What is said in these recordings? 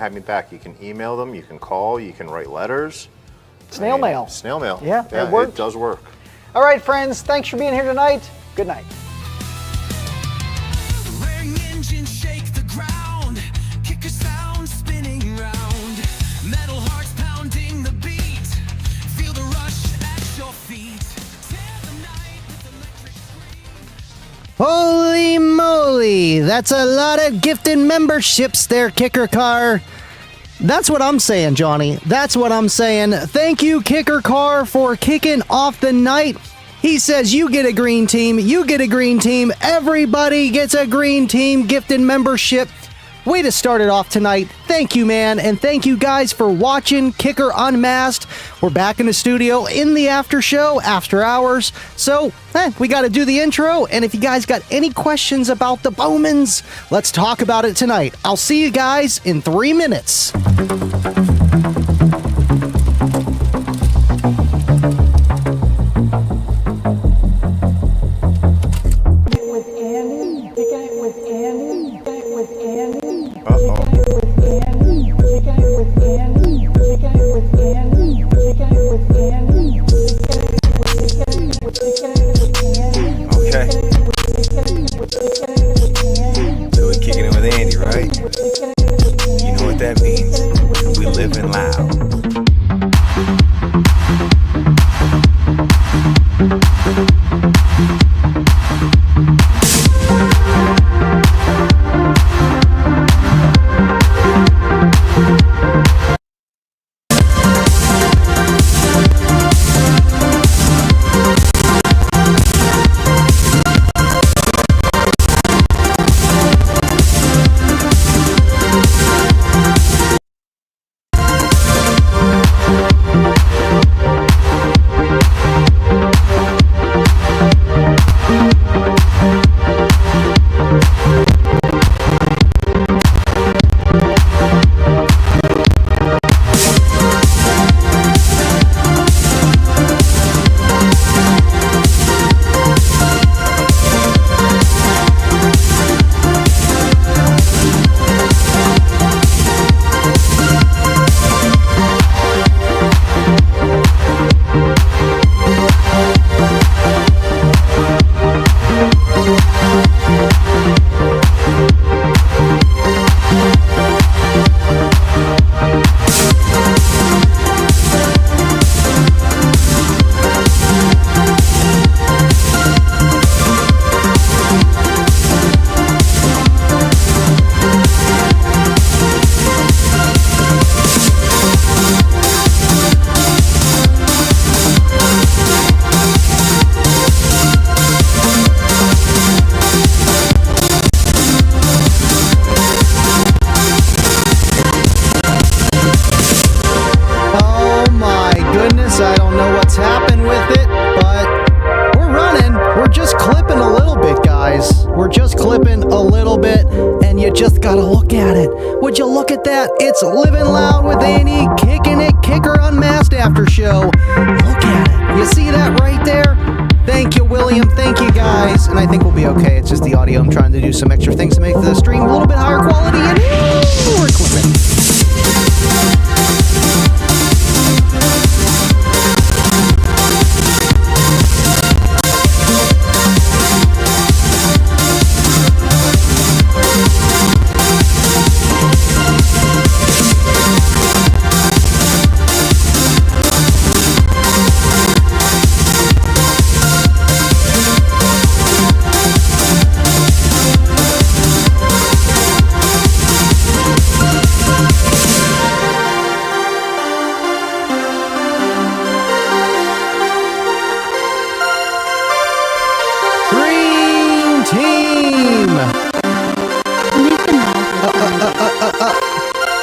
have me back. You can email them, you can call, you can write letters. Snail mail. Snail mail. Yeah, it works. It does work. All right, friends, thanks for being here tonight. Good night. Ring engine shake the ground, kicker sound spinning round, metal hearts pounding the beat, feel the rush at your feet, tear the night with electric scream. Holy moly, that's a lot of gifted memberships there, Kicker Car. That's what I'm saying, Johnny. That's what I'm saying. Thank you, Kicker Car, for kicking off the night. He says you get a green team, you get a green team, everybody gets a green team gifted membership. Way to start it off tonight. Thank you, man, and thank you guys for watching Kicker Unmasked. We're back in the studio in the after show, after hours. So, we got to do the intro, and if you guys got any questions about the Bowmans, let's talk about it tonight. I'll see you guys in 3 minutes. So we're kicking it with Andy, right? You know what that means. We living loud. Would you look at that? It's Living Loud with Andy, kicking it, Kicker Unmasked after show. Look at it. You see that right there? Thank you, William. Thank you, guys. And I think we'll be okay. It's just the audio. I'm trying to do some extra things to make the stream a little bit higher quality, and we're clipping.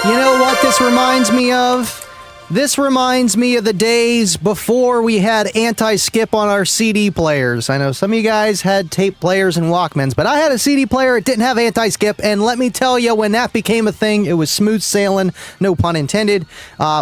You know what this reminds me of? This reminds me of the days before we had anti-skip on our CD players. I know some of you guys had tape players and Walkmans, but I had a CD player. It didn't have anti-skip, and let me tell you, when that became a thing, it was smooth sailing, no pun intended.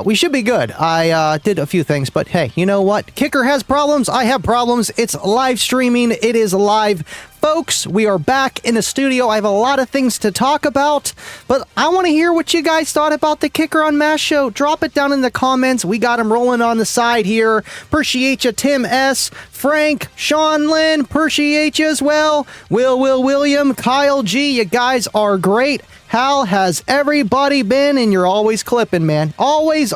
We should be good. I did a few things, but hey, you know what? Kicker has problems. I have problems. It's live streaming. It is live folks, we are back in the studio. I have a lot of things to talk about, but I want to hear what you guys thought about the Kicker Unmasked show. Drop it down in the comments. We got them rolling on the side here. Appreciate you, Tim S., Frank, Sean Lynn, appreciate you as well. William, Kyle G., you guys are great. How has everybody been? And you're always clipping, man. Always.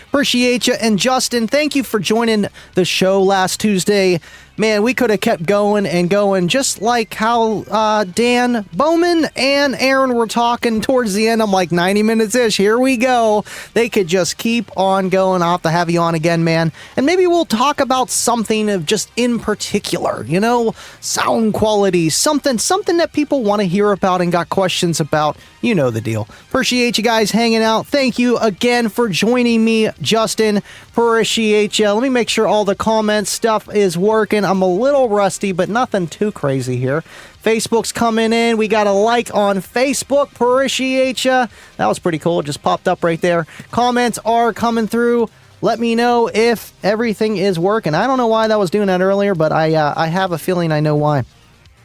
Appreciate you. And Justin, thank you for joining the show last Tuesday. Man, we could have kept going and going, just like how Dan, Bowman, and Aaron were talking towards the end. I'm like, 90 minutes-ish, here we go. They could just keep on going. I'll have to have you on again, man. And maybe we'll talk about something of just in particular, you know, sound quality, something that people want to hear about and got questions about. You know the deal. Appreciate you guys hanging out. Thank you again for joining me, Justin. Appreciate you. Let me make sure all the comments stuff is working. I'm a little rusty, but nothing too crazy here. Facebook's coming in. We got a like on Facebook. Appreciate you. That was pretty cool. It just popped up right there. Comments are coming through. Let me know if everything is working. I don't know why that was doing that earlier, but I have a feeling I know why.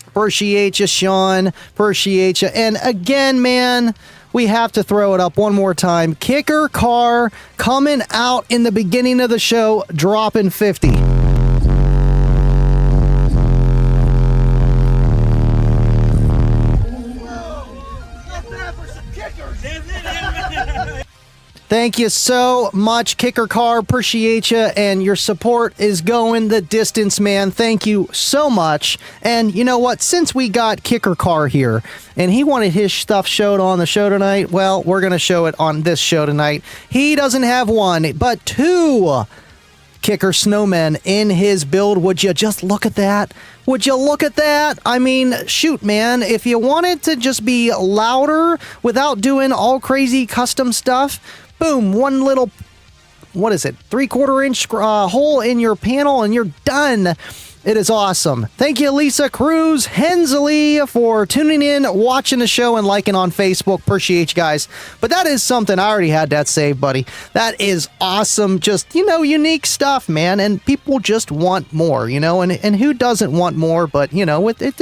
Appreciate you, Sean. Appreciate you. And again, man, we have to throw it up one more time. Kicker Car coming out in the beginning of the show, dropping 50. Thank you so much, Kicker Car. Appreciate you, and your support is going the distance, man. Thank you so much. And you know what? Since we got Kicker Car here, and he wanted his stuff showed on the show tonight, well, we're going to show it on this show tonight. He doesn't have one, but two Kicker snowmen in his build. Would you just look at that? Would you look at that? I mean, shoot, man. If you wanted to just be louder without doing all crazy custom stuff, boom, one little, 3/4 inch hole in your panel and you're done. It is awesome. Thank you, Lisa Cruz Hensley, for tuning in, watching the show, and liking on Facebook. Appreciate you guys. But that is something. I already had that saved, buddy. That is awesome. Just, you know, unique stuff, man. And people just want more, you know. And who doesn't want more? But, you know, it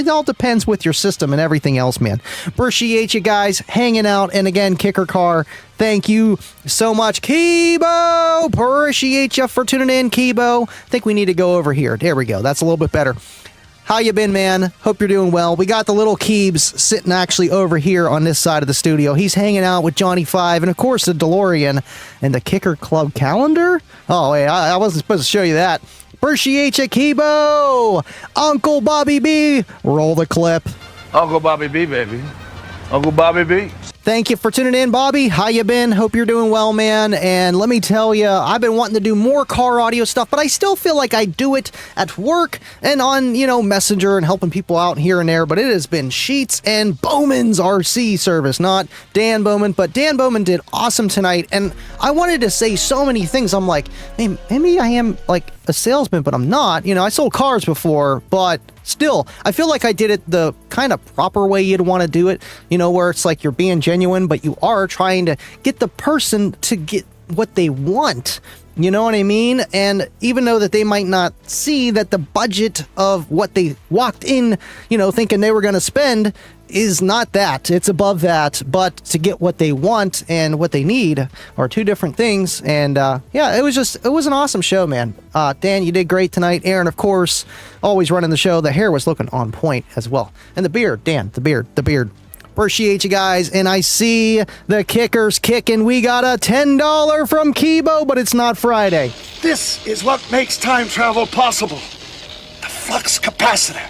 all depends with your system and everything else, man. Appreciate you guys hanging out. And again, Kicker Car, thank you so much. Kibo, appreciate you for tuning in, Kibo. I think we need to go over here. There we go. That's a little bit better. How you been, man? Hope you're doing well. We got the little Keebs sitting actually over here on this side of the studio. He's hanging out with Johnny 5 and, of course, the DeLorean and the Kicker Club calendar. Oh, wait, I wasn't supposed to show you that. Appreciate you, Kibo. Uncle Bobby B, roll the clip. Uncle Bobby B, baby. Uncle Bobby B. Thank you for tuning in, Bobby. How you been? Hope you're doing well, man. And let me tell you, I've been wanting to do more car audio stuff, but I still feel like I do it at work and on, you know, Messenger and helping people out here and there. But it has been Sheets and Bowman's RC service, not Dan Bowman. But Dan Bowman did awesome tonight. And I wanted to say so many things. I'm like, hey, maybe I am like a salesman, but I'm not. You know, I sold cars before, but still, I feel like I did it the kind of proper way you'd want to do it, you know, where it's like you're being genuine, but you are trying to get the person to get what they want. You know what I mean? And even though that they might not see that the budget of what they walked in, you know, thinking they were going to spend is not that. It's above that. But to get what they want and what they need are two different things. And yeah, it was an awesome show, man. Dan, you did great tonight. Aaron, of course, always running the show. The hair was looking on point as well. And the beard, Dan, the beard. Appreciate you guys, and I see the kickers kicking. We got a $10 from Kibo, but it's not Friday. This is what makes time travel possible. The flux capacitor.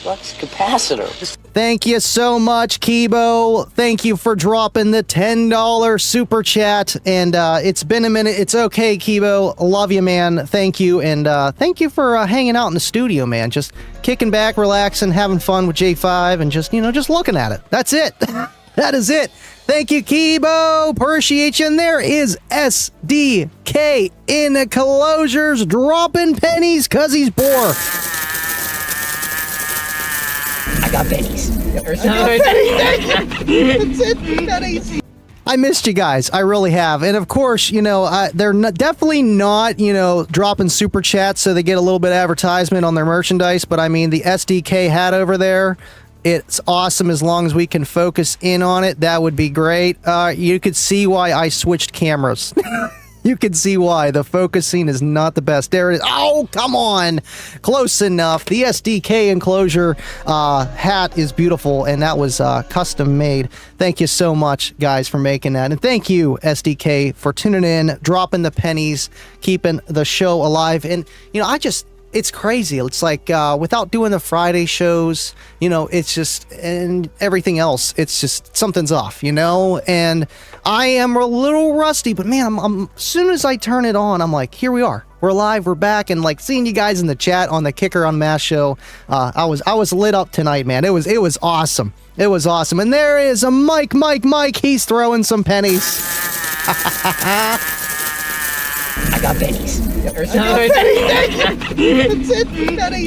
Flux capacitor. Thank you so much, Kibo. Thank you for dropping the $10 super chat. And it's been a minute. It's okay, Kibo. Love you, man. Thank you. And thank you for hanging out in the studio, man. Just kicking back, relaxing, having fun with J5, and just, you know, just looking at it. That's it. That is it. Thank you, Kibo. Appreciate you. And there is SDK in the closures, dropping pennies because he's poor. I got pennies. I missed you guys. I really have. And of course, they're definitely not, dropping super chats so they get a little bit of advertisement on their merchandise. But I mean, the SDK hat over there, it's awesome. As long as we can focus in on it, that would be great. You could see why I switched cameras. You can see why. The focusing is not the best. There it is. Oh, come on. Close enough. The SDK enclosure hat is beautiful, and that was custom made. Thank you so much, guys, for making that. And thank you, SDK, for tuning in, dropping the pennies, keeping the show alive. And, it's crazy. It's like without doing the Friday shows, it's just, and everything else, it's just something's off, and I am a little rusty, but man, I'm as soon as I turn it on, I'm like, here we are. We're live, we're back, and like seeing you guys in the chat on the Kicker Unmasked show, I was lit up tonight, man. It was awesome. It was awesome. And there is a Mike. He's throwing some pennies. I got pennies.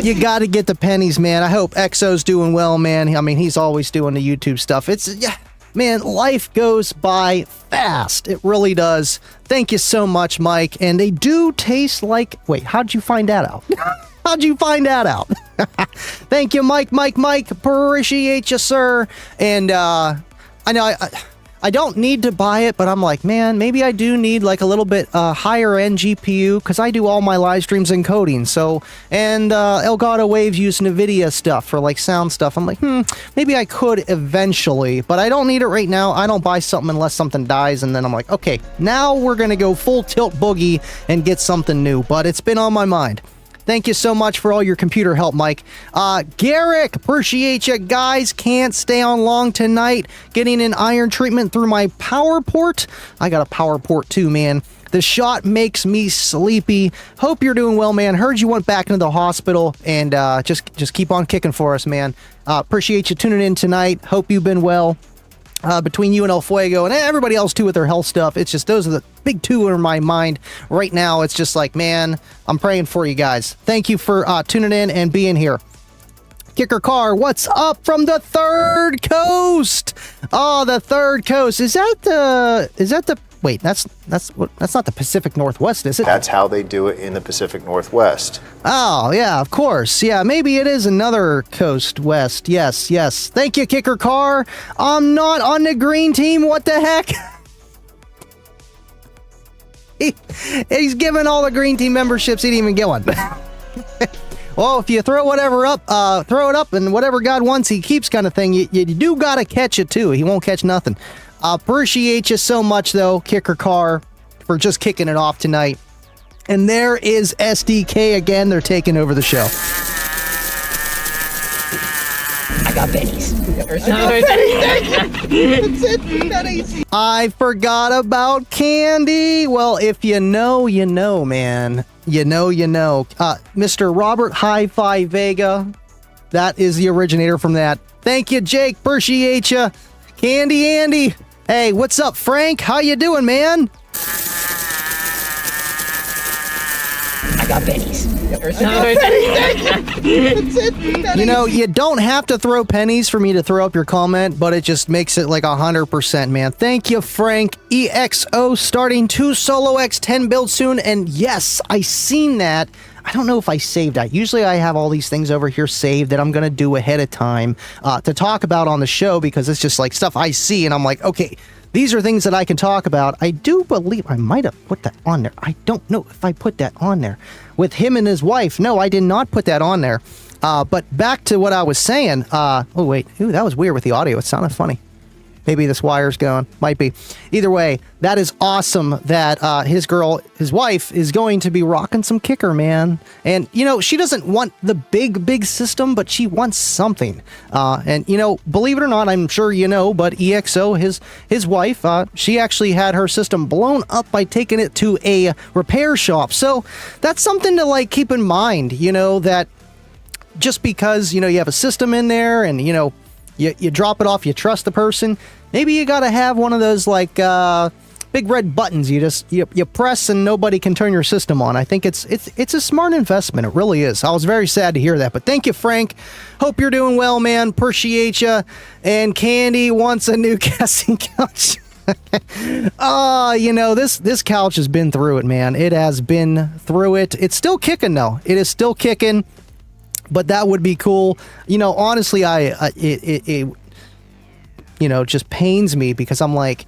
You got to get the pennies, man. I hope Exo's doing well, man. I mean, he's always doing the YouTube stuff. Man, life goes by fast. It really does. Thank you so much, Mike. And they do taste like... Wait, how'd you find that out? How'd you find that out? Thank you, Mike. Appreciate you, sir. And I know I don't need to buy it, but I'm like, man, maybe I do need like a little bit higher end GPU because I do all my live streams encoding. So, and Elgato Waves use NVIDIA stuff for like sound stuff. I'm like, maybe I could eventually, but I don't need it right now. I don't buy something unless something dies, and then I'm like, okay, now we're gonna go full tilt boogie and get something new. But it's been on my mind. Thank you so much for all your computer help, Mike. Garrick, appreciate you guys. Can't stay on long tonight. Getting an iron treatment through my power port. I got a power port too, man. The shot makes me sleepy. Hope you're doing well, man. Heard you went back into the hospital, and just keep on kicking for us, man. Appreciate you tuning in tonight. Hope you've been well. Between you and El Fuego and everybody else too with their health stuff, it's just those are the big two in my mind right now. It's just like, man, I'm praying for you guys. Thank you for tuning in and being here. Kicker Car, what's up from the Third Coast? Oh, the Third Coast. Is that the wait, that's not the Pacific Northwest, is it? That's how they do it in the Pacific Northwest. Oh, yeah, of course. Yeah, maybe it is another coast west. Yes. Thank you, Kicker Car. I'm not on the green team. What the heck? He's giving all the green team memberships. He didn't even get one. Well, if you throw whatever up, throw it up, and whatever God wants, he keeps kind of thing. You do got to catch it, too. He won't catch nothing. Appreciate you so much, though, Kicker Car, for just kicking it off tonight. And there is SDK again. They're taking over the show. I got pennies. I forgot about Candy. Well, if you know, you know, man. You know. Mr. Robert Hi-Fi Vega. That is the originator from that. Thank you, Jake. Appreciate you. Candy Andy. Hey, what's up, Frank? How you doing, man? I got pennies. You don't have to throw pennies for me to throw up your comment, but it just makes it like 100%, man. Thank you, Frank. EXO starting 2 Solo X10 build soon, and yes, I seen that. I don't know if I saved that. Usually I have all these things over here saved that I'm going to do ahead of time to talk about on the show because it's just like stuff I see and I'm like, okay, these are things that I can talk about. I do believe I might have put that on there. I don't know if I put that on there. With him and his wife. No, I did not put that on there. But back to what I was saying. Oh, wait. Ooh, that was weird with the audio. It sounded funny. Maybe this wire's going. Might be. Either way, that is awesome that his wife, is going to be rocking some Kicker, man. And, she doesn't want the big system, but she wants something. And, believe it or not, I'm sure you know, but EXO, his wife, she actually had her system blown up by taking it to a repair shop. So that's something to, keep in mind, that just because, you have a system in there and, you drop it off, you trust the person. Maybe you gotta have one of those big red buttons you press and nobody can turn your system on. I think it's a smart investment. It really is. I was very sad to hear that, but thank you, Frank. Hope you're doing well, man. Appreciate you. And Candy wants a new casting couch. This couch has been through it, man. It has been through it. It's still kicking, though. It is still kicking, but that would be cool. Honestly, it just pains me because I'm like,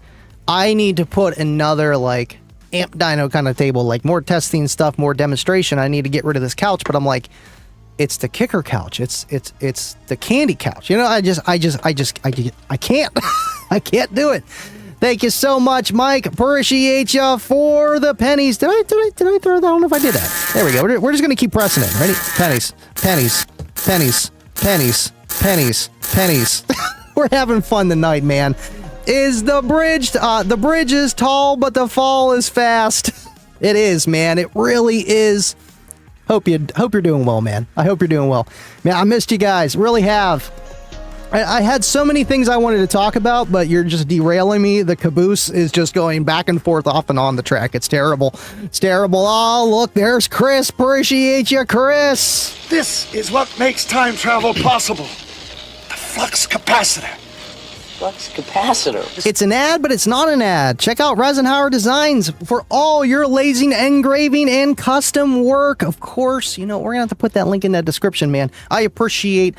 I need to put another, like, amp dyno kind of table, like more testing stuff, more demonstration. I need to get rid of this couch, but I'm like, it's the kicker couch. It's the candy couch. I can't. I can't do it. Thank you so much, Mike. Appreciate you for the pennies. Did I throw that? I don't know if I did that. There we go. We're just gonna keep pressing it. Ready? Pennies, pennies, pennies, pennies, pennies, pennies. We're having fun tonight, man. Is the bridge is tall, but the fall is fast. It is, man. It really is. Hope you're doing well, man. I hope you're doing well. Man, I missed you guys. Really have. I had so many things I wanted to talk about, but you're just derailing me. The caboose is just going back and forth off and on the track. It's terrible. It's terrible. Oh, look, there's Chris. Appreciate you, Chris. This is what makes time travel possible. The flux capacitor. Flux capacitor. It's an ad, but it's not an ad. Check out Reisenhower Designs for all your lasing, engraving, and custom work. Of course, we're going to have to put that link in that description, man. I appreciate,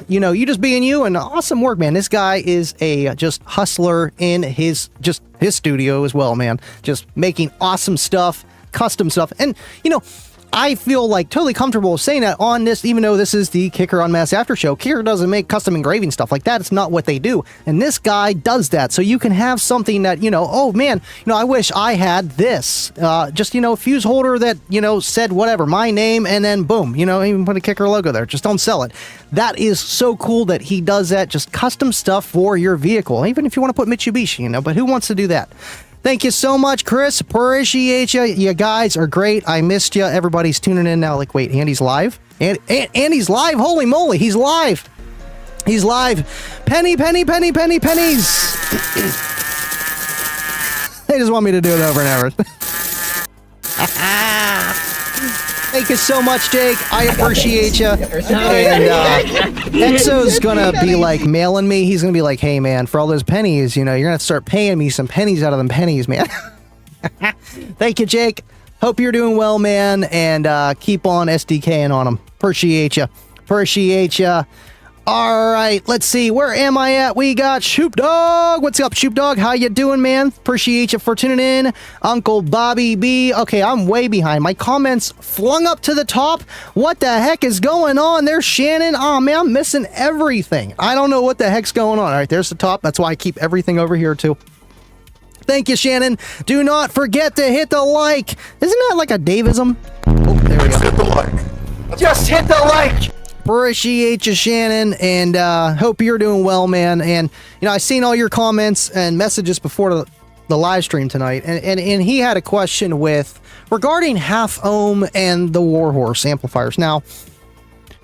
you just being you and awesome work, man. This guy is a just hustler in his studio as well, man. Just making awesome stuff, custom stuff. And, I feel like totally comfortable saying that on this, even though this is the Kicker Unmasked After Show. Kicker doesn't make custom engraving stuff like that. It's not what they do. And this guy does that. So you can have something that, oh man, I wish I had this. Just, a fuse holder that, said whatever, my name, and then boom, even put a Kicker logo there. Just don't sell it. That is so cool that he does that. Just custom stuff for your vehicle. Even if you want to put Mitsubishi, but who wants to do that? Thank you so much, Chris. Appreciate you. You guys are great. I missed you. Everybody's tuning in now. Like, wait, Andy's live? Andy's live? Holy moly, he's live. He's live. Pennies. They just want me to do it over and over. Thank you so much, Jake. I appreciate you. And Exo's gonna be like mailing me. He's gonna be like, "Hey, man, for all those pennies, you're gonna have to start paying me some pennies out of them pennies, man." Thank you, Jake. Hope you're doing well, man, and keep on SDKing on them. Appreciate you. Appreciate you. All right, let's see. Where am I at? We got Shoop Dog. What's up, Shoop Dog? How you doing, man? Appreciate you for tuning in. Uncle Bobby B. Okay, I'm way behind. My comments flung up to the top. What the heck is going on? There's Shannon. Oh, man, I'm missing everything. I don't know what the heck's going on. All right, there's the top. That's why I keep everything over here, too. Thank you, Shannon. Do not forget to hit the like. Isn't that like a Davism? Oh, there we go. Hit the like. Just hit the like. Appreciate you, Shannon, and hope you're doing well, man. And I've seen all your comments and messages before the live stream tonight, and he had a question regarding half ohm and the Warhorse amplifiers. Now,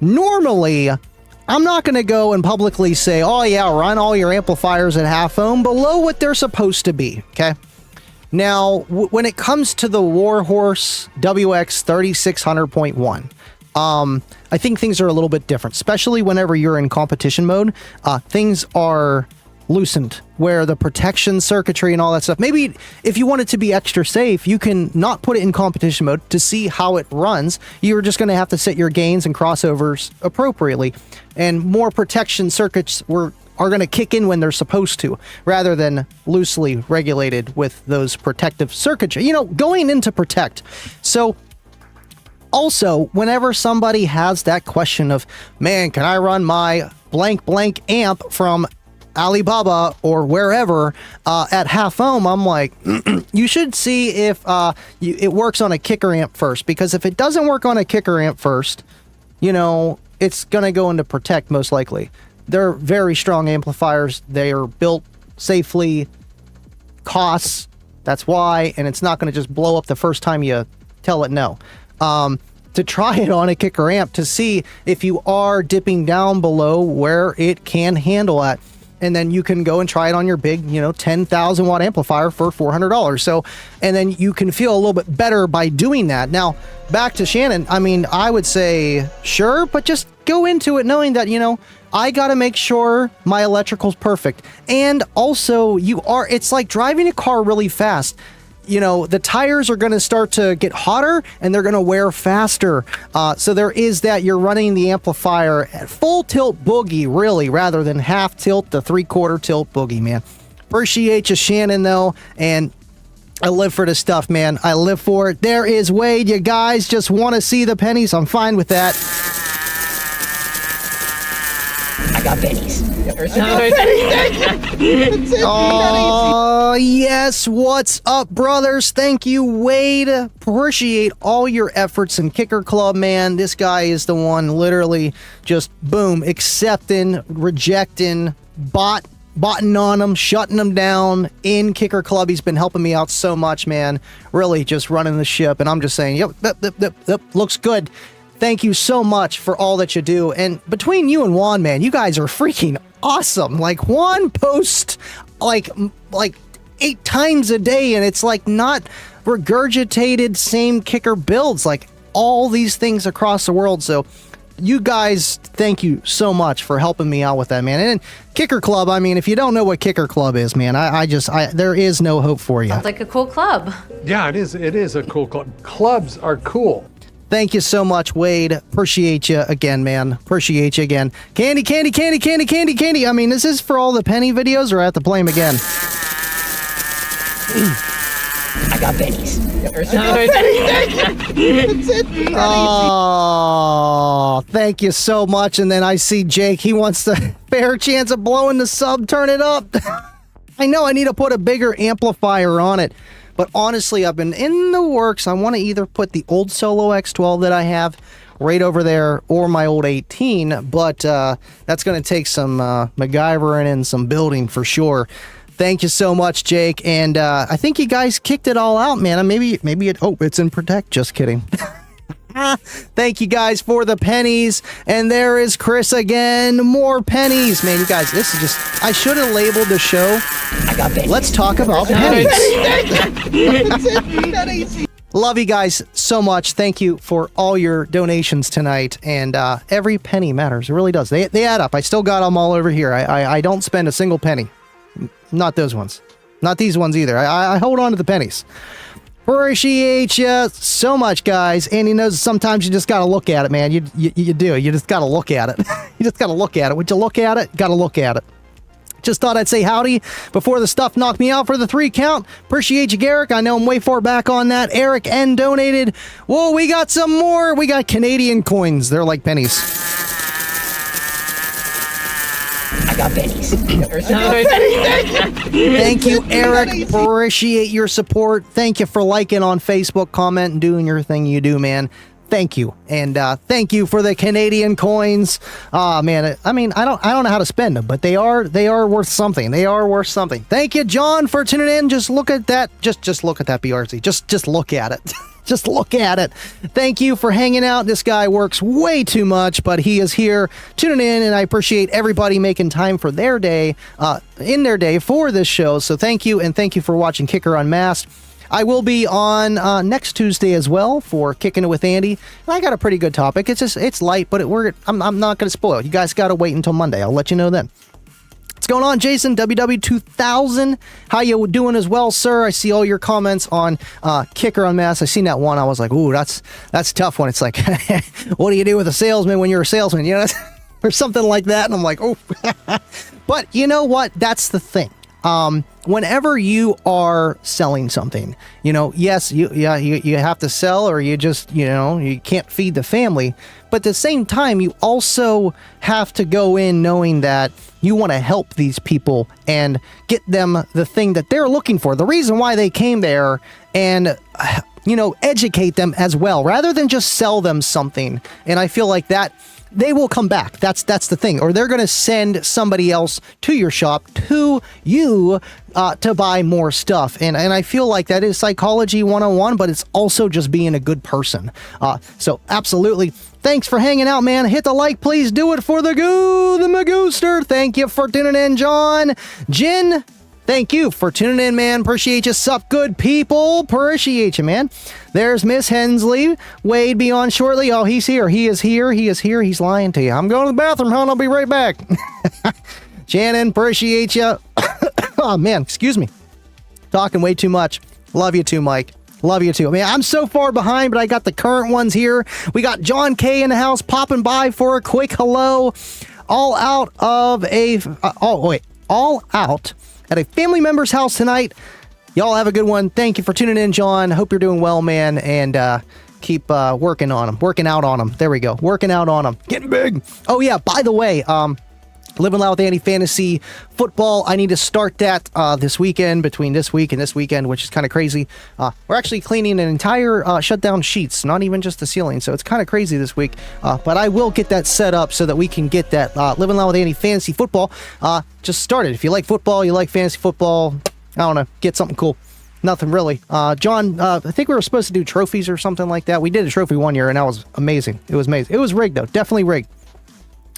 normally, I'm not going to go and publicly say, "Oh yeah, run all your amplifiers at half ohm below what they're supposed to be." Okay. Now, when it comes to the Warhorse WX 3600.1. I think things are a little bit different, especially whenever you're in competition mode. Things are loosened where the protection circuitry and all that stuff. Maybe if you want it to be extra safe, you can not put it in competition mode to see how it runs. You're just going to have to set your gains and crossovers appropriately, and more protection circuits are going to kick in when they're supposed to, rather than loosely regulated with those protective circuitry. Going into protect. So. Also, whenever somebody has that question of, man, can I run my blank amp from Alibaba or wherever at half ohm, I'm like, you should see if it works on a kicker amp first, because if it doesn't work on a kicker amp first, it's going to go into protect most likely. They're very strong amplifiers. They are built safely, costs, that's why, and it's not going to just blow up the first time you tell it no. To try it on a kicker amp to see if you are dipping down below where it can handle at. And then you can go and try it on your big, 10,000 watt amplifier for $400. So, and then you can feel a little bit better by doing that. Now, back to Shannon. I mean, I would say, sure, but just go into it knowing that, I got to make sure my electrical's perfect. And also, it's like driving a car really fast. You know, the tires are going to start to get hotter and they're going to wear faster. So there is that. You're running the amplifier at full tilt boogie, really, rather than half tilt to 3/4 tilt boogie, man. Appreciate you, Shannon, though. And I live for this stuff, man. I live for it. There is Wade. You guys just want to see the pennies. I'm fine with that. I got pennies. Oh, yes. What's up, brothers? Thank you, Wade. Appreciate all your efforts in Kicker Club, man. This guy is the one literally just, boom, accepting, rejecting, botting on them, shutting them down in Kicker Club. He's been helping me out so much, man. Really just running the ship. And I'm just saying, yep, looks good. Thank you so much for all that you do. And between you and Juan, man, you guys are freaking awesome. Like, Juan posts like 8 times a day, and it's like not regurgitated same kicker builds, like all these things across the world. So you guys, thank you so much for helping me out with that, man. And Kicker Club, I mean, if you don't know what Kicker Club is, man, I there is no hope for you. Sounds like a cool club. Yeah, it is. It is a cool club. Clubs are cool. Thank you so much, Wade. Appreciate you again, man. Appreciate you again. Candy. I mean, this is for all the penny videos, or I have to play them again? I got pennies. Oh, thank you so much. And then I see Jake. He wants the fair chance of blowing the sub. Turn it up. I know I need to put a bigger amplifier on it. But honestly, I've been in the works. I want to either put the old Solo X12 that I have right over there or my old 18. But that's going to take some MacGyvering and some building for sure. Thank you so much, Jake. And I think you guys kicked it all out, man. Maybe it's in Protect. Just kidding. Thank you guys for the pennies. And there is Chris again. More pennies. Man, you guys, this is just, I should have labeled the show, I got pennies. Let's talk about pennies. Love you guys so much. Thank you for all your donations tonight. And every penny matters. It really does. They add up. I still got them all over here. I don't spend a single penny. Not those ones. Not these ones either. I hold on to the pennies. Appreciate you so much, guys. And he knows sometimes you just got to look at it, man. You do. You just got to look at it. You just got to look at it. Would you look at it? Got to look at it. Just thought I'd say howdy before the stuff knocked me out for the 3 count. Appreciate you, Garrick. I know I'm way far back on that. Eric N donated. Whoa, we got some more. We got Canadian coins. They're like pennies. I got pennies. Thank you, Eric. Appreciate your support. Thank you for liking on Facebook, comment, and doing your thing you do, man. Thank you. And thank you for the Canadian coins. Man, I mean, I don't know how to spend them, but they are worth something. They are worth something. Thank you, John, for tuning in. Just look at that. Just look at that, BRC. Just look at it. Just look at it. Thank you for hanging out. This guy works way too much, but he is here tuning in, and I appreciate everybody making time for their day, in their day for this show. So thank you, and thank you for watching Kicker Unmasked. I will be on next Tuesday as well for Kicking It with Andy. I got a pretty good topic. It's light, but I'm not going to spoil it. You guys got to wait until Monday. I'll let you know then. What's going on, Jason? WW2000. How you doing as well, sir? I see all your comments on Kicker Unmasked. I seen that one. I was like, ooh, that's a tough one. It's like, what do you do with a salesman when you're a salesman? You know, or something like that. And I'm like, oh. But you know what? That's the thing. Whenever you are selling something, you know, yes, you have to sell, or you just, you know, you can't feed the family. But at the same time, you also have to go in knowing that you want to help these people and get them the thing that they're looking for, the reason why they came there, and, you know, educate them as well, rather than just sell them something. And I feel like that they will come back. That's the thing. Or they're going to send somebody else to your shop, to you, to buy more stuff. And I feel like that is psychology 101, but it's also just being a good person. So absolutely. Thanks for hanging out, man. Hit the like, please do it for the Magooster. Thank you for tuning in, John. Jen, Thank you for tuning in, man. Appreciate you. Sup, good people. Appreciate you, man. There's Miss Hensley. Wade be on shortly. Oh, he's here. He is here. He is here. He's lying to you. I'm going to the bathroom, hon. I'll be right back. Shannon, appreciate you. Oh, man. Excuse me. Talking way too much. Love you too, Mike. Love you too. I mean, I'm so far behind, but I got the current ones here. We got John K in the house popping by for a quick hello. All out at a family member's house tonight. Y'all have a good one. Thank you for tuning in, John. Hope you're doing well, man, and keep working on them. Working out on them. There we go. Working out on them. Getting big. Oh, yeah, by the way, Living Loud with Andy Fantasy Football. I need to start that this weekend, between this week and this weekend, which is kind of crazy. We're actually cleaning an entire shutdown sheets, not even just the ceiling, so it's kind of crazy this week. But I will get that set up so that we can get that Living Loud with Andy Fantasy Football just started. If you like football, you like fantasy football, I don't know, get something cool. Nothing really. John, I think we were supposed to do trophies or something like that. We did a trophy one year, and that was amazing. It was amazing. It was rigged, though. Definitely rigged.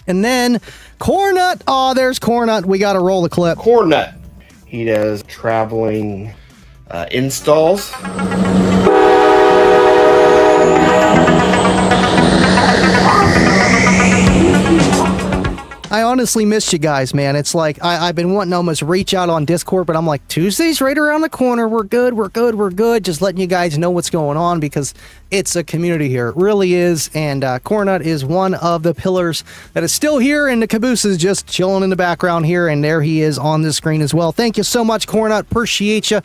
And then Cornut. Oh, there's Cornut. We got to roll the clip. Cornut. He does traveling installs. I honestly missed you guys, man. It's like I've been wanting to almost reach out on Discord, but I'm like, Tuesday's right around the corner. We're good. We're good. We're good. Just letting you guys know what's going on because it's a community here. It really is. And Cornut is one of the pillars that is still here, and the caboose is just chilling in the background here. And there he is on the screen as well. Thank you so much, Cornut. Appreciate you.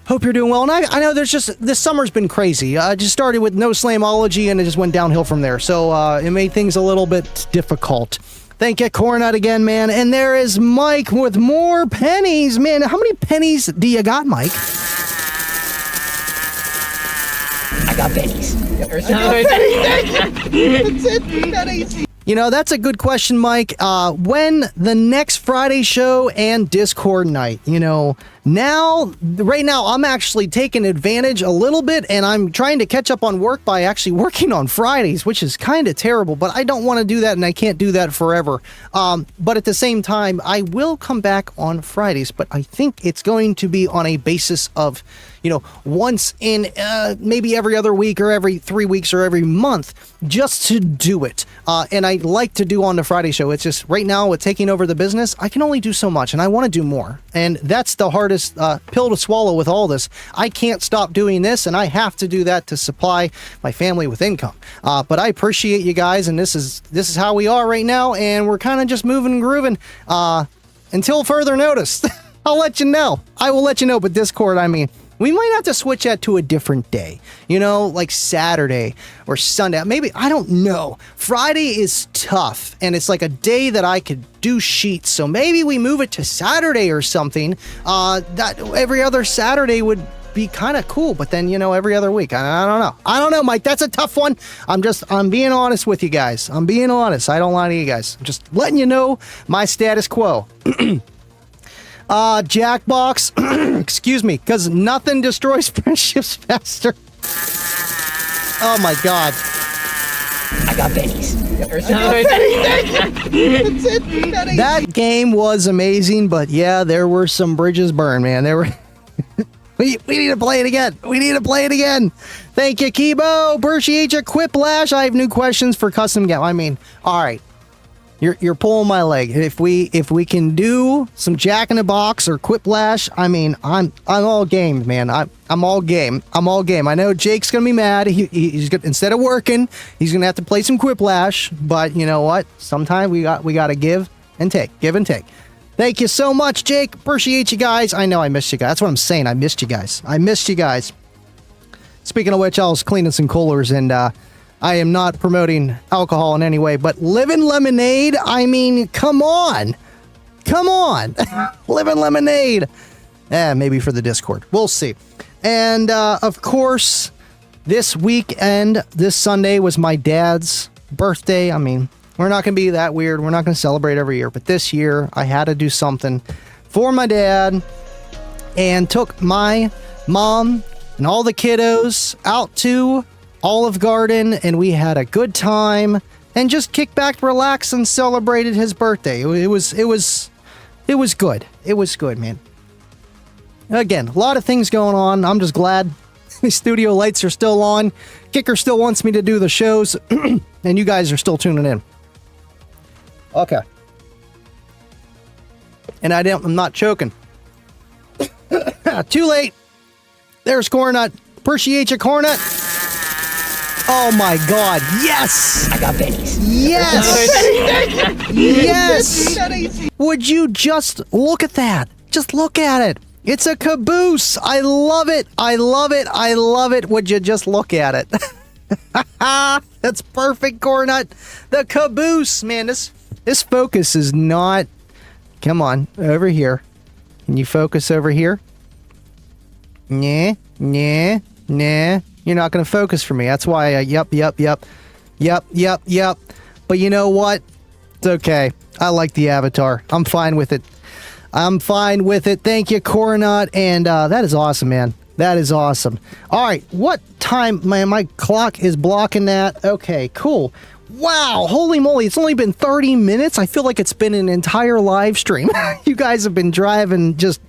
Hope you're doing well. And I know there's just, this summer's been crazy. I just started with no slamology and it just went downhill from there. So it made things a little bit difficult. Thank you, Cornut, again, man. And there is Mike with more pennies. Man, how many pennies do you got, Mike? I got pennies. You know, that's a good question, Mike. When the next Friday show and Discord night? You know, right now, I'm actually taking advantage a little bit, and I'm trying to catch up on work by actually working on Fridays, which is kind of terrible, but I don't want to do that, and I can't do that forever. But at the same time, I will come back on Fridays, but I think it's going to be on a basis of, you know, once in maybe every other week or every 3 weeks or every month, just to do it. And I like to do on the Friday show. It's just right now with taking over the business, I can only do so much, and I want to do more. And that's the hardest pill to swallow with all this. I can't stop doing this, and I have to do that to supply my family with income. But I appreciate you guys, and this is how we are right now, and we're kind of just moving and grooving until further notice. I'll let you know. I will let you know, but Discord, I mean, we might have to switch that to a different day, you know, like Saturday or Sunday. Maybe, I don't know. Friday is tough, and it's like a day that I could do sheets, so maybe we move it to Saturday or something. That every other Saturday would be kind of cool, but then, you know, every other week. I don't know. I don't know, Mike. That's a tough one. I'm being honest with you guys. I'm being honest. I don't lie to you guys. I'm just letting you know my status quo. Jackbox, excuse me, because nothing destroys friendships faster. Oh my God. I got pennies. That game was amazing, but yeah, there were some bridges burned, man. There were. We need to play it again. We need to play it again. Thank you, Kibo. Appreciate you. Quiplash. I have new questions for custom game. I mean, all right. You're pulling my leg. If we can do some Jack in the Box or Quiplash, I mean, I'm all game, man. I'm all game. I'm all game. I know Jake's gonna be mad. He's gonna, instead of working, he's gonna have to play some Quiplash. But you know what? Sometimes we got to give and take. Give and take. Thank you so much, Jake. Appreciate you guys. I know I missed you guys. That's what I'm saying. I missed you guys. I missed you guys. Speaking of which, I was cleaning some coolers, and I am not promoting alcohol in any way, but Living Lemonade, I mean, come on. Come on. Living Lemonade. Maybe for the Discord. We'll see. And, of course, this weekend, this Sunday was my dad's birthday. I mean, we're not going to be that weird. We're not going to celebrate every year. But this year, I had to do something for my dad and took my mom and all the kiddos out to Olive Garden, and we had a good time and just kicked back, relaxed, and celebrated his birthday. It was good. It was good, man. again, a lot of things going on. I'm just glad the studio lights are still on. Kicker still wants me to do the shows, and you guys are still tuning in. Okay. And I'm not choking. Too late. There's Cornut. Appreciate you, Cornut. Oh my God. Yes. I got bennies. Yes. Yes. Would you just look at that? Just look at it. It's a caboose. I love it. I love it. I love it. Would you just look at it? That's perfect, Cornut. The caboose, man. This focus is not. Come on, over here. Can you focus over here? Nah. You're not going to focus for me. That's why yep. But you know what? It's okay. I like the avatar. I'm fine with it. Thank you, Coronut. And that is awesome, man. That is awesome. All right. What time? My clock is blocking that. Okay, cool. Wow. Holy moly. It's only been 30 minutes. I feel like it's been an entire live stream. You guys have been driving just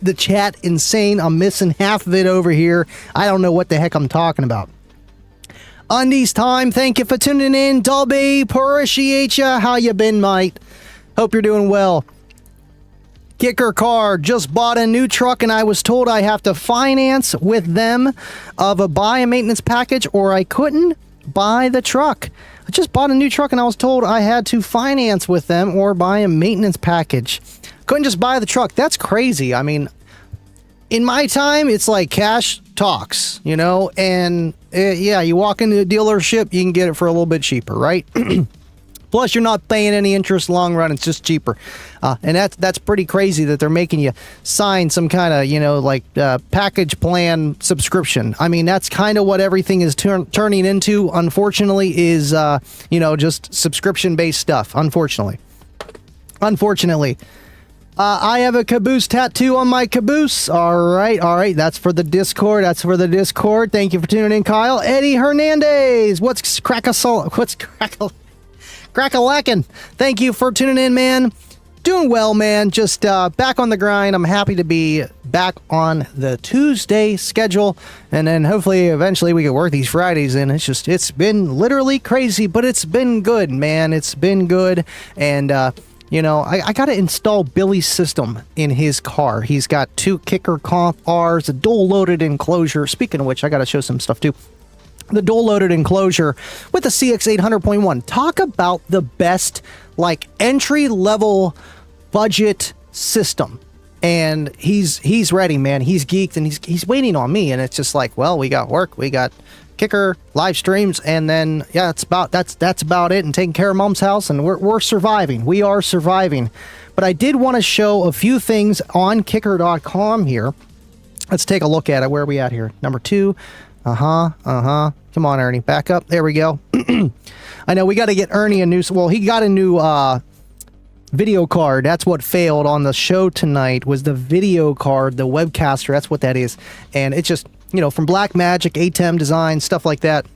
the chat insane. I'm missing half of it over here. I don't know what the heck I'm talking about. Undies time. Thank you for tuning in. Dolby, appreciate ya. How you been, mate? Hope you're doing well. Kicker Car just bought a new truck, and I was told I have to finance with them buy a maintenance package, or I couldn't buy the truck. I just bought a new truck, and I was told I had to finance with them or buy a maintenance package. Couldn't just buy the truck. That's crazy. I mean, in my time, it's like cash talks, you know, and yeah, you walk into a dealership, you can get it for a little bit cheaper, right? Plus, you're not paying any interest long run. It's just cheaper. And that's pretty crazy that they're making you sign some kind of, you know, like package plan subscription. I mean, that's kind of what everything is turning into, unfortunately, is, you know, just subscription-based stuff, unfortunately. I have a caboose tattoo on my caboose. All right. That's for the Discord. Thank you for tuning in, Kyle. Eddie Hernandez. What's crack-a-lackin'? Thank you for tuning in, man. Doing well, man. Just back on the grind. I'm happy to be back on the Tuesday schedule. And then hopefully, eventually, we can work these Fridays in. It's been literally crazy, but it's been good, man. It's been good. And, you know, I got to install Billy's system in his car. He's got 2 Kicker Comp Rs, a dual-loaded enclosure. Speaking of which, I got to show some stuff, too. The dual-loaded enclosure with the CX 800.1. Talk about the best, like, entry-level budget system. And he's ready, man. He's geeked, and he's waiting on me. And it's just like, well, we got work. We got Kicker live streams, and then that's about it, and taking care of Mom's house, and we're surviving. We are surviving. But I did want to show a few things on kicker.com here. Let's take a look at it. Where are we at here? Number 2. Come on, Ernie, back up. There we go. I know we got to get Ernie a new. Well, he got a new video card. That's what failed on the show tonight, was the video card, the webcaster. That's what that is, and it's just, you know, from Black Magic, ATEM Design, stuff like that.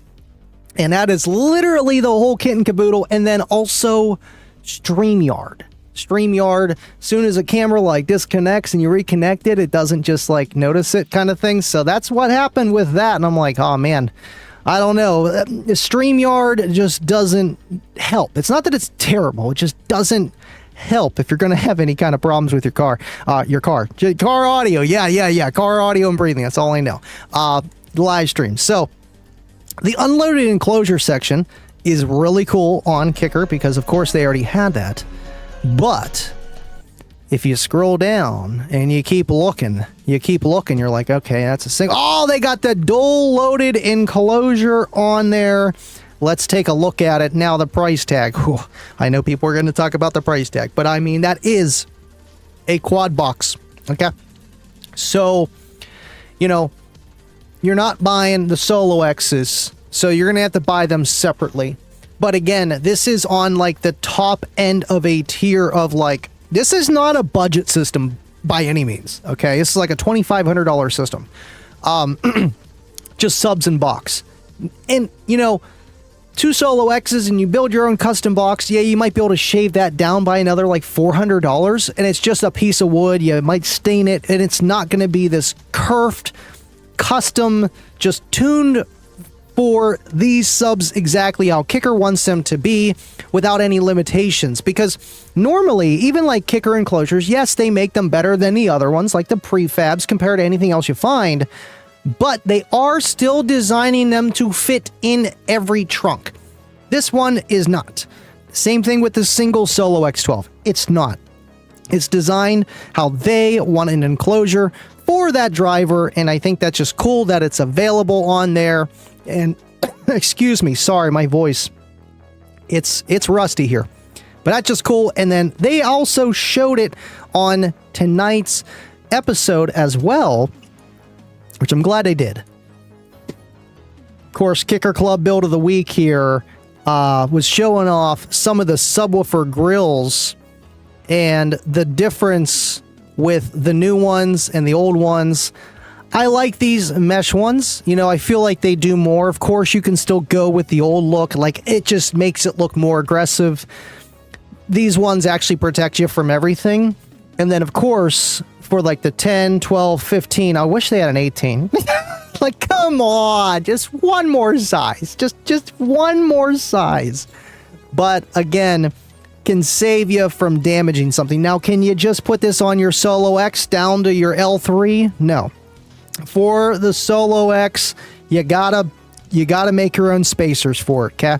And that is literally the whole kit and caboodle. And then also StreamYard. As soon as a camera like disconnects and you reconnect it, it doesn't just like notice it kind of thing. So that's what happened with that. And I'm like, oh man, I don't know. StreamYard just doesn't help. It's not that it's terrible. It just doesn't help if you're going to have any kind of problems with your car audio. Yeah. Car audio and breathing. That's all I know. Live stream. So the unloaded enclosure section is really cool on Kicker because of course they already had that. But if you scroll down and you keep looking, you're like, okay, that's a single. Oh, they got the dual loaded enclosure on there. Let's take a look at it. Now, the price tag. Whew, I know people are going to talk about the price tag, but I mean, that is a quad box. Okay. So, you know, you're not buying the Solo X's, so you're going to have to buy them separately. But again, this is on like the top end of a tier of like, this is not a budget system by any means. Okay. This is like a $2,500 system. Just subs and box. And, you know, 2 Solo X's and you build your own custom box, yeah, you might be able to shave that down by another like $400, and it's just a piece of wood. You might stain it, and it's not going to be this curved, custom, just tuned for these subs exactly how Kicker wants them to be without any limitations. Because normally, even like Kicker enclosures, yes, they make them better than the other ones, like the prefabs compared to anything else you find, but they are still designing them to fit in every trunk. This one is not. Same thing with the single Solo X12. It's not. It's designed how they want an enclosure for that driver, and I think that's just cool that it's available on there. And excuse me, sorry, my voice. It's rusty here. But that's just cool. And then they also showed it on tonight's episode as well, which I'm glad they did. Of course, Kicker Club Build of the Week here was showing off some of the subwoofer grills and the difference with the new ones and the old ones. I like these mesh ones. You know, I feel like they do more. Of course, you can still go with the old look. Like, it just makes it look more aggressive. These ones actually protect you from everything. And then, of course, for like the 10, 12, 15, I wish they had an 18. Like, come on, just one more size. Just one more size. But again, can save you from damaging something. Now, can you just put this on your Solo X down to your L3? No. For the Solo X, you gotta make your own spacers for it, okay?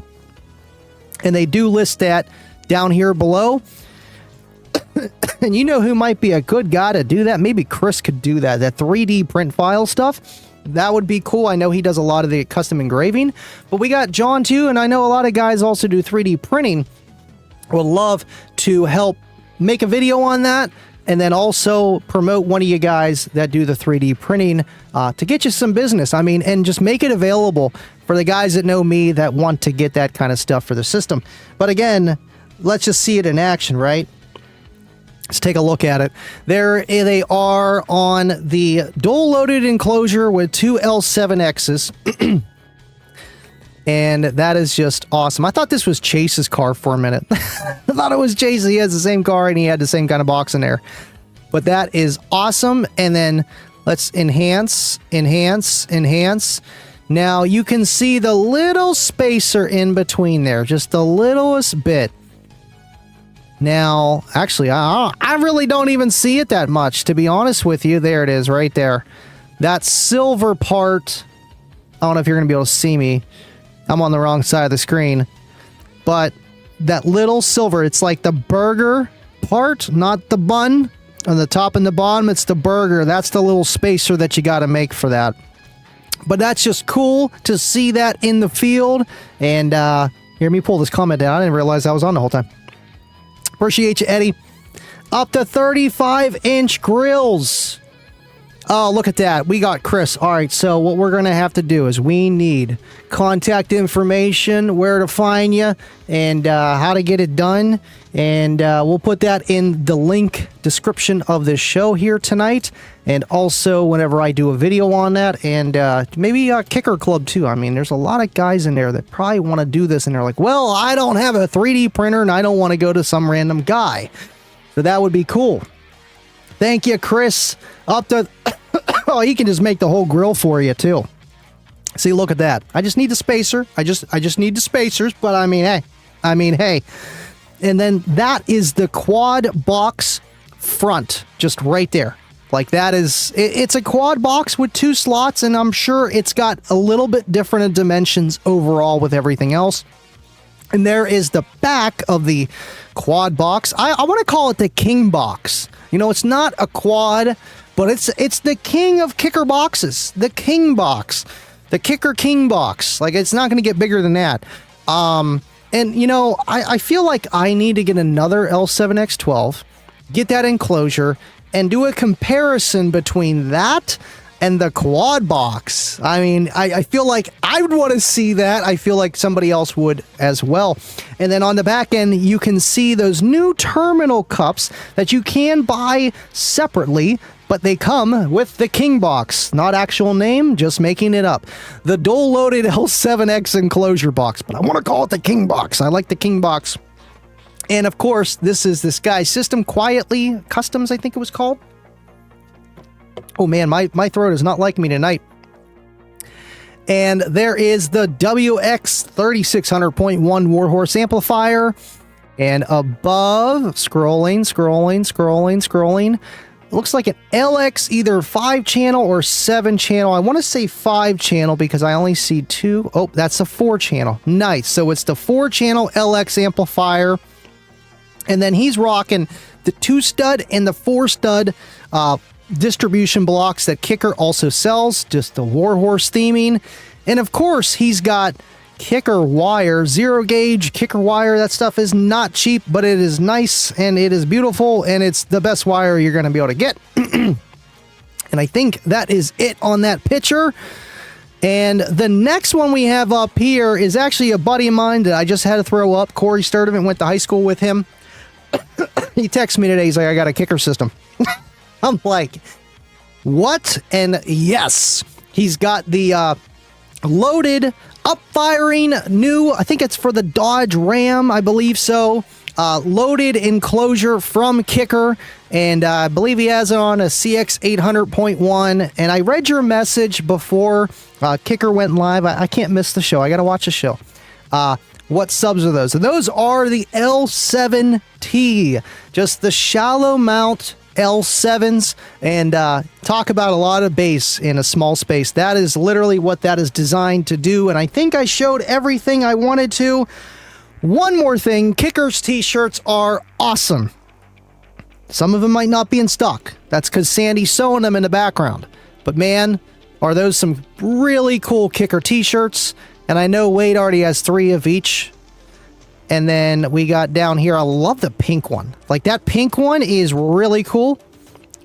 And they do list that down here below. And you know who might be a good guy to do that? Maybe Chris could do that. That 3D print file stuff. That would be cool. I know he does a lot of the custom engraving. But we got John too, and I know a lot of guys also do 3D printing. Would love to help make a video on that. And then also promote one of you guys that do the 3D printing to get you some business. I mean, and just make it available for the guys that know me that want to get that kind of stuff for the system. But again, let's just see it in action, right? Let's take a look at it. There they are on the dual-loaded enclosure with 2 L7Xs. And that is just awesome. I thought this was Chase's car for a minute. I thought it was Chase. He has the same car and he had the same kind of box in there. But that is awesome. And then let's enhance. Now you can see the little spacer in between there. Just the littlest bit. Now, actually, I really don't even see it that much, to be honest with you. There it is right there. That silver part. I don't know if you're going to be able to see me. I'm on the wrong side of the screen. But that little silver, it's like the burger part, not the bun. On the top and the bottom, it's the burger. That's the little spacer that you got to make for that. But that's just cool to see that in the field. And here, let me pull this comment down. I didn't realize I was on the whole time. Appreciate you, Eddie. Up to 35-inch grills. Oh, look at that. We got Chris. All right, so what we're going to have to do is we need contact information, where to find you, and how to get it done. And we'll put that in the link description of this show here tonight. And also whenever I do a video on that. And maybe Kicker Club too. I mean, there's a lot of guys in there that probably want to do this. And they're like, well, I don't have a 3D printer and I don't want to go to some random guy. So that would be cool. Thank you, Chris. Up to... oh, he can just make the whole grill for you, too. See, look at that. I just need the spacer. I just need the spacers, but I mean, hey. And then that is the quad box front, just right there. Like, that is... it's a quad box with 2 slots, and I'm sure it's got a little bit different in dimensions overall with everything else. And there is the back of the quad box. I want to call it the king box. You know, it's not a quad, but it's the king of kicker boxes. The king box. The kicker king box. Like, it's not going to get bigger than that. And, you know, I feel like I need to get another L7X12, get that enclosure, and do a comparison between that and the quad box. I mean, I feel like I would want to see that. I feel like somebody else would as well. And then on the back end, you can see those new terminal cups that you can buy separately, but they come with the King box. Not actual name, just making it up. The dual-loaded L7X enclosure box, but I want to call it the King box. I like the King box. And of course, this is this guy's System Quietly Customs, I think it was called. Oh man, my throat is not like me tonight. And there is the WX 3600.1 Warhorse amplifier. And above, scrolling. Looks like an LX, either 5-channel or 7-channel. I want to say 5-channel because I only see 2. Oh, that's a 4-channel. Nice. So it's the 4-channel LX amplifier. And then he's rocking the 2-stud and the 4-stud distribution blocks that Kicker also sells, just the Warhorse theming. And of course, he's got Kicker wire, 0-gauge Kicker wire. That stuff is not cheap, but it is nice and it is beautiful, and it's the best wire you're going to be able to get. And I think that is it on that picture. And the next one we have up here is actually a buddy of mine that I just had to throw up. Corey Sturdivant, went to high school with him. He texted me today. He's like, I got a Kicker system. I'm like, what? And yes, he's got the loaded, up-firing new, I think it's for the Dodge Ram, I believe so, loaded enclosure from Kicker, and I believe he has it on a CX 800.1, and I read your message before Kicker went live. I can't miss the show. I got to watch the show. What subs are those? And those are the L7T, just the shallow mount L7s, and talk about a lot of bass in a small space. That is literally what that is designed to do, and I think I showed everything I wanted to. One more thing, Kicker's t-shirts are awesome. Some of them might not be in stock. That's because Sandy's sewing them in the background. But man, are those some really cool Kicker t-shirts. And I know Wade already has 3 of each. And then we got down here, I love the pink one. Like, that pink one is really cool.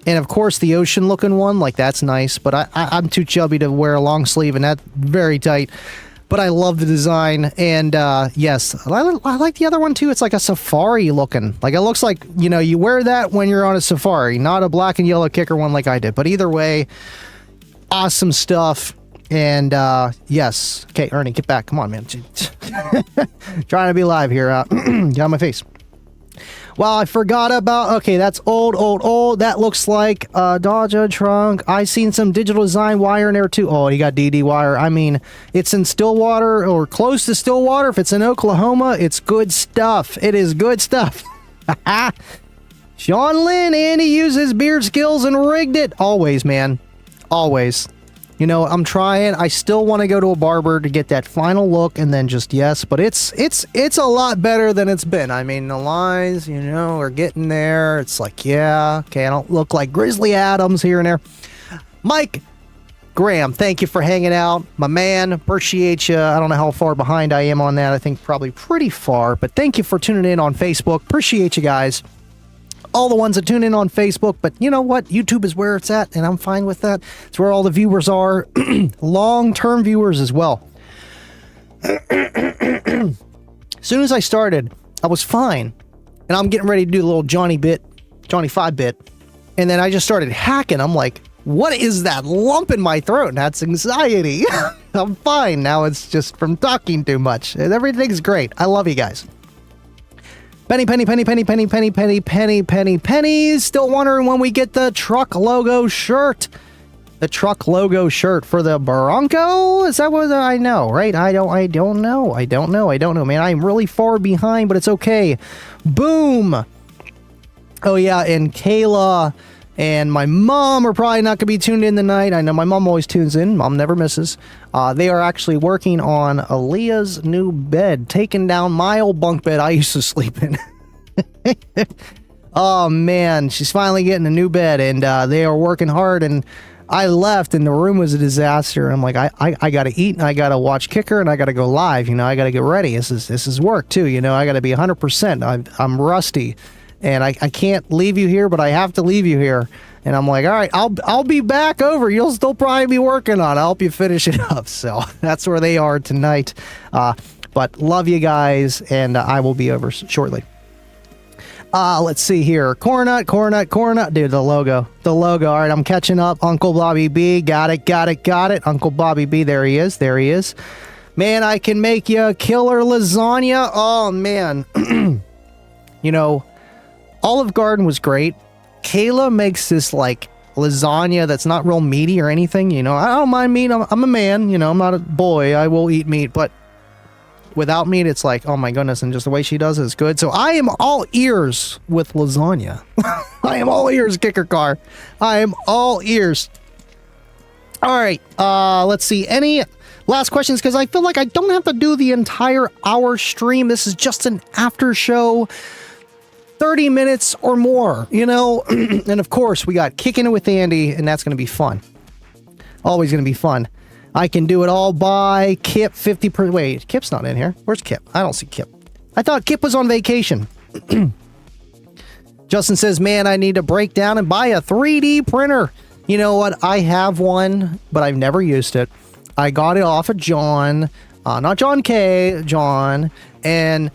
And of course, the ocean looking one, like, that's nice. But I'm too chubby to wear a long sleeve, and that's very tight. But I love the design. And yes, I like the other one too. It's like a safari looking. Like, it looks like, you know, you wear that when you're on a safari, not a black and yellow Kicker one like I did. But either way, awesome stuff. And yes. Okay, Ernie, get back. Come on, man. Trying to be live here. Get on my face. Well, I forgot about... Okay, that's old. That looks like a Dodge trunk. I seen some digital design wire in there, too. Oh, you got DD wire. I mean, it's in Stillwater or close to Stillwater. If it's in Oklahoma, it's good stuff. It is good stuff. Sean Lynn, and he used his beard skills and rigged it. Always, man. Always. You know, I'm trying. I still want to go to a barber to get that final look, and then just yes. But it's a lot better than it's been. I mean, the lines, you know, are getting there. It's like, yeah, okay, I don't look like Grizzly Adams here and there. Mike Graham, thank you for hanging out, my man. Appreciate you. I don't know how far behind I am on that. I think probably pretty far. But thank you for tuning in on Facebook. Appreciate you guys. All the ones that tune in on Facebook, but you know what? YouTube is where it's at, and I'm fine with that. It's where all the viewers are. Long-term viewers as well. As soon as I started, I was fine. And I'm getting ready to do a little Johnny 5-bit. And then I just started hacking. I'm like, what is that lump in my throat? And that's anxiety. I'm fine. Now it's just from talking too much. Everything's great. I love you guys. Penny. Still wondering when we get the truck logo shirt. The truck logo shirt for the Bronco? Is that what I know, right? I don't know, man. I'm really far behind, but it's okay. Boom. Oh, yeah, and Kayla and my mom are probably not going to be tuned in tonight. I know my mom always tunes in. Mom never misses. They are actually working on Aaliyah's new bed, taking down my old bunk bed I used to sleep in. Oh, man. She's finally getting a new bed, and they are working hard, and I left, and the room was a disaster. I'm like, I got to eat, and I got to watch Kicker, and I got to go live. You know, I got to get ready. This is work, too. You know, I got to be 100%. I'm rusty. And I can't leave you here, but I have to leave you here. And I'm like, all right, I'll be back over. You'll still probably be working on it. I'll help you finish it up. So that's where they are tonight. But love you guys, and I will be over shortly. Let's see here. Cornut. Dude, the logo. All right, I'm catching up. Uncle Bobby B. Got it. Uncle Bobby B. There he is. Man, I can make you a killer lasagna. Oh, man. You know, Olive Garden was great. Kayla makes this, like, lasagna that's not real meaty or anything. You know, I don't mind meat. I'm a man. You know, I'm not a boy. I will eat meat. But without meat, it's like, oh, my goodness. And just the way she does it is good. So I am all ears with lasagna. I am all ears, Kicker Car. I am all ears. All right. Let's see. Any last questions? Because I feel like I don't have to do the entire hour stream. This is just an after show. 30 minutes or more, you know? And of course, we got Kicking It with Andy, and that's going to be fun. Always going to be fun. I can do it all by Kip 50%. Wait, Kip's not in here. Where's Kip? I don't see Kip. I thought Kip was on vacation. Justin says, man, I need to break down and buy a 3D printer. You know what? I have one, but I've never used it. I got it off of John, not John K, John, and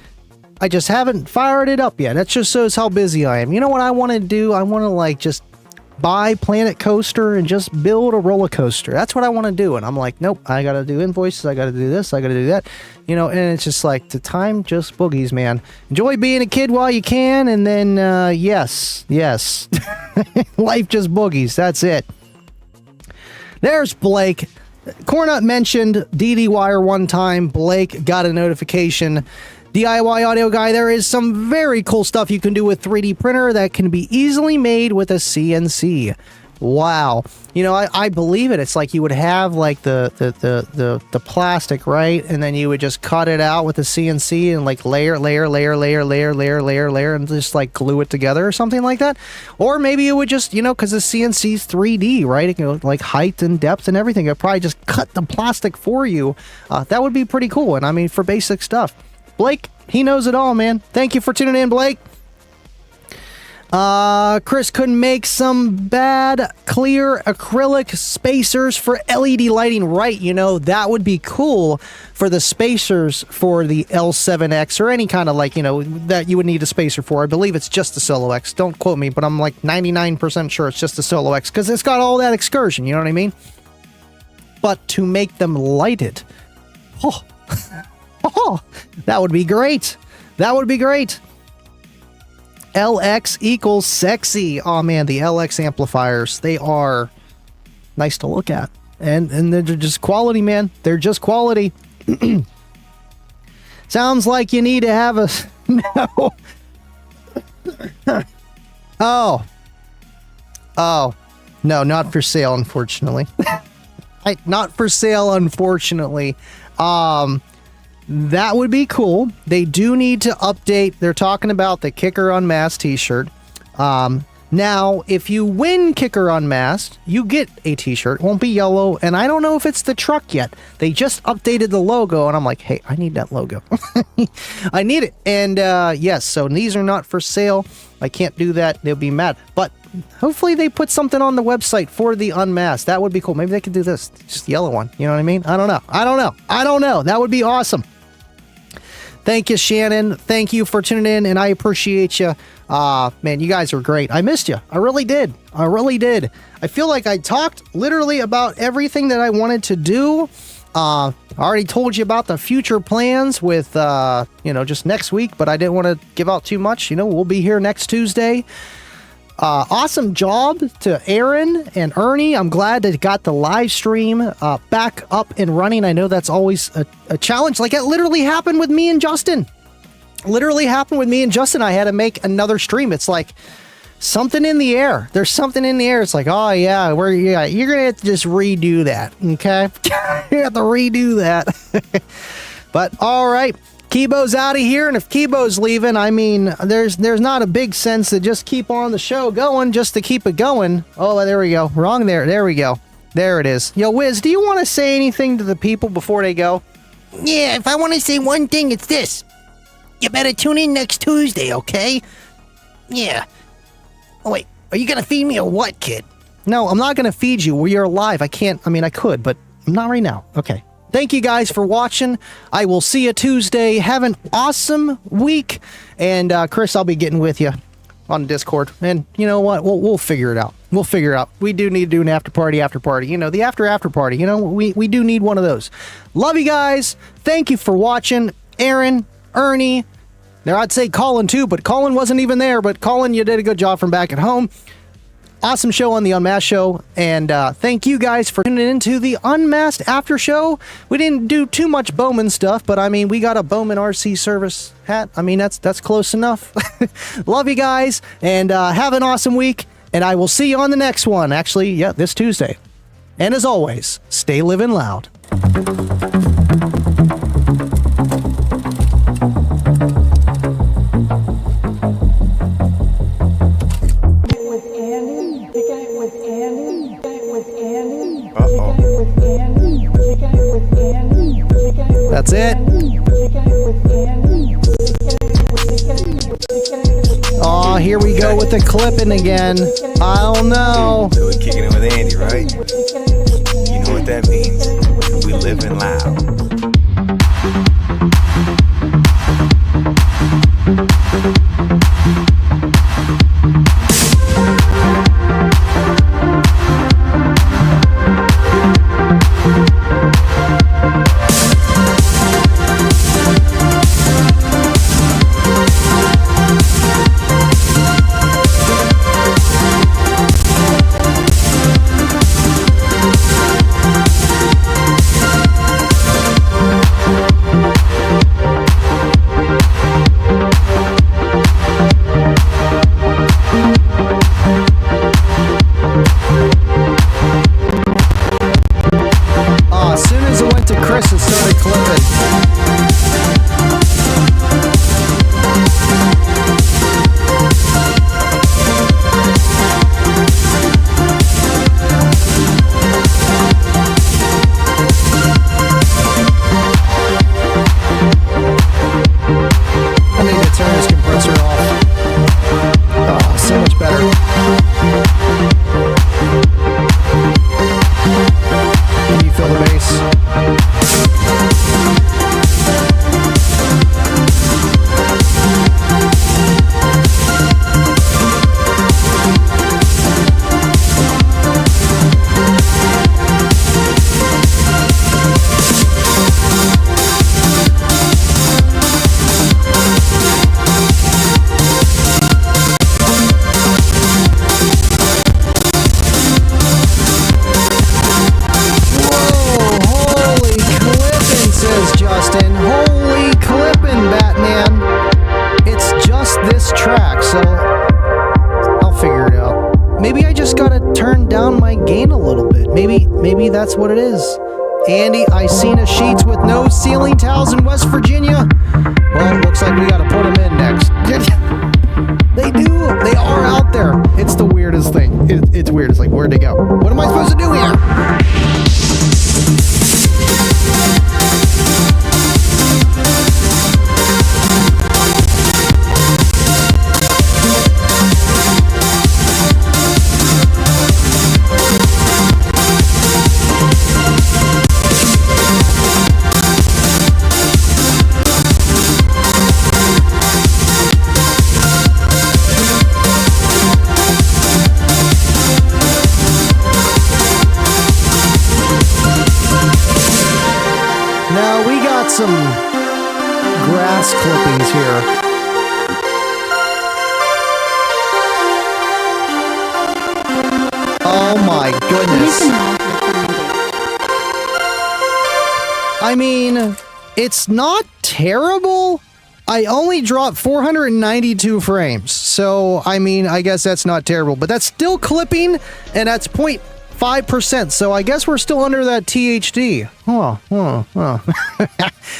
I just haven't fired it up yet. That just shows how busy I am. You know what I want to do? I want to like just buy Planet Coaster and just build a roller coaster. That's what I want to do. And I'm like, nope, I got to do invoices. I got to do this. I got to do that. You know, and it's just like the time just boogies, man. Enjoy being a kid while you can. And then, yes. Life just boogies. That's it. There's Blake. Cornut mentioned DD Wire one time. Blake got a notification. DIY audio guy, there is some very cool stuff you can do with 3D printer that can be easily made with a CNC. Wow. You know, I believe it. It's like you would have like the plastic, right? And then you would just cut it out with a CNC and like layer, and just like glue it together or something like that. Or maybe you would just, you know, because the CNC's 3D, right? It can go like height and depth and everything. It'd probably just cut the plastic for you. That would be pretty cool. And I mean, for basic stuff. Blake, he knows it all, man. Thank you for tuning in, Blake. Chris could make some bad, clear acrylic spacers for LED lighting. Right, you know, that would be cool for the spacers for the L7X or any kind of like, you know, that you would need a spacer for. I believe it's just the Solo X. Don't quote me, but I'm like 99% sure it's just the Solo X because it's got all that excursion, you know what I mean? But to make them lighted, that would be great. That would be great. LX equals sexy. Oh man, the LX amplifiers, they are nice to look at. And they're just quality, man. They're just quality. Sounds like you need to have a... No. Oh. No, not for sale, unfortunately. Not for sale, unfortunately. That would be cool. They do need to update. They're talking about the Kicker Unmasked t-shirt. Now, if you win Kicker Unmasked, you get a t-shirt. It won't be yellow, and I don't know if it's the truck yet. They just updated the logo, and I'm like, hey, I need that logo. I need it. And yes, so these are not for sale. I can't do that. They'll be mad. But hopefully they put something on the website for the Unmasked. That would be cool. Maybe they could do this. Just the yellow one. You know what I mean? I don't know. That would be awesome. Thank you, Shannon. Thank you for tuning in, and I appreciate you. Man, you guys were great. I missed you. I really did. I feel like I talked literally about everything that I wanted to do. I already told you about the future plans with, just next week, but I didn't want to give out too much. You know, we'll be here next Tuesday. Awesome job to Aaron and Ernie. I'm glad they got the live stream back up and running. I know that's always a challenge. Like it literally happened with me and Justin. I had to make another stream. It's like something in the air. There's something in the air. It's like, oh yeah, you're gonna have to just redo that. Okay, you have to redo that. But all right. Kibo's out of here, and if Kibo's leaving, I mean, there's not a big sense to just keep on the show going just to keep it going. Oh, there we go. Wrong there. There we go. There it is. Yo, Wiz, do you want to say anything to the people before they go? Yeah, if I want to say one thing, it's this. You better tune in next Tuesday, okay? Yeah. Oh, wait. Are you gonna feed me or what, kid? No, I'm not going to feed you. We are live. I can't. I mean, I could, but not right now. Okay. Thank you guys for watching. I will see you Tuesday. Have an awesome week. And Chris, I'll be getting with you on Discord. And you know what? We'll figure it out. We'll figure it out. We do need to do an after party. You know, the after party. You know, we do need one of those. Love you guys. Thank you for watching. Aaron, Ernie. Now, I'd say Colin too, but Colin wasn't even there. But Colin, you did a good job from back at home. Awesome show on the Unmasked show, and thank you guys for tuning into the Unmasked after show. We didn't do too much Bowman stuff, but I mean, we got a Bowman RC service hat. I mean, that's close enough. Love you guys, and have an awesome week, and I will see you on the next one. Actually, yeah, this Tuesday. And as always, stay living loud. That's it. Oh, here we go with the clipping again. I don't know. So we're kicking it with Andy, right? You know what that means. We living loud. Maybe that's what it is. Andy, I seen a sheets with no ceiling towels in West Virginia. Well, looks like we gotta put them in next. They do. They are out there. It's the weirdest thing. It's weird. It's like, where'd they go? What am I supposed to do here? Some grass clippings here. Oh my goodness. I mean, it's not terrible. I only dropped 492 frames. So, I mean, I guess that's not terrible, but that's still clipping, and that's 0.5%. So I guess we're still under that THD.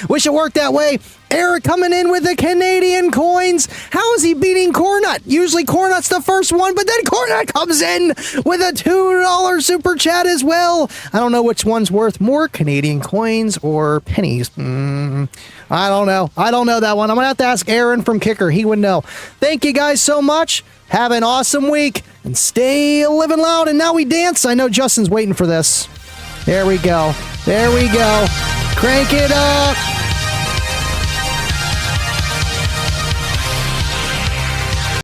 Wish it worked that way. Eric coming in with the Canadian coins. How is he beating Cornut? Usually Cornut's the first one, but then Cornut comes in with a $2 super chat as well. I don't know which one's worth more, Canadian coins or pennies. I don't know. I don't know that one. I'm going to have to ask Aaron from Kicker. He would know. Thank you guys so much. Have an awesome week and stay living loud. And now we dance. I know Justin's waiting for this. There we go. There we go. Crank it up.